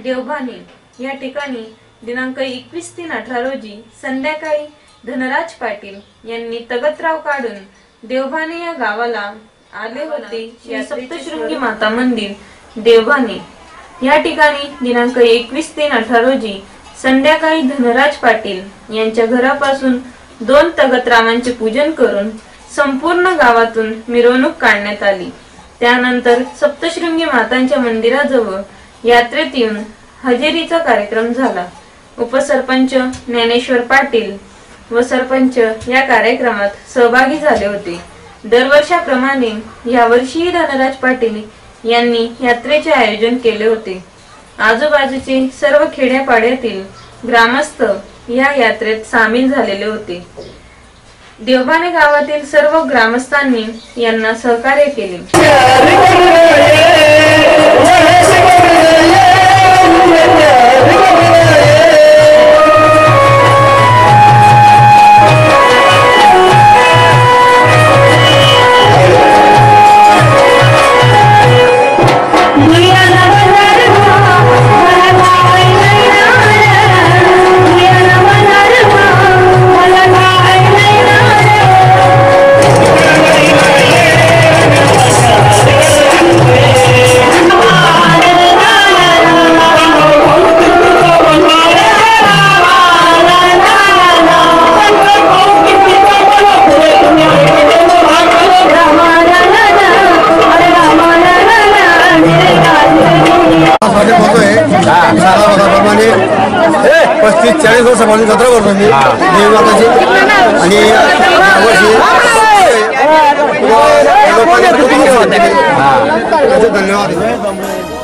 देवभाने या ठिकाणी दिनांक 21/3/18 रोजी संध्याकाळी धनराज पाटील यांनी तगतराव काढून देवभाने या गावाला आले होते। श्री सप्तशृंगी माता मंदिर देवभाने या ठिकाणी दिनांक 21/3/18 रोजी संध्याकाळी धनराज पाटील यांच्या घरापासून 2 तगतरावांचे पूजन करून संपूर्ण गावातून मिरवणूक काढण्यात आली। त्यानंतर सप्तशृंगी मातांच्या मंदिराजवळ यात्रेत येऊन हजेरीचा कार्यक्रम झाला। उपसरपंच ज्ञानेश्वर पाटील व सरपंच या कार्यक्रमात सहभागी झाले होते। दरवर्षाप्रमाणे यावर्षीही धनराज पाटील यांनी यात्रेचे आयोजन केले होते। आजूबाजूचे सर्व खेड्यापाड्यातील ग्रामस्थ या यात्रेत सामील झालेले होते। देवभाने गावातील सर्व ग्रामस्थांनी यांना सहकार्य केले। प्रमाणे 35-40 वर्षापासून जत्रा करतो मी देवमाताची आणि यावर्षी धन्यवाद।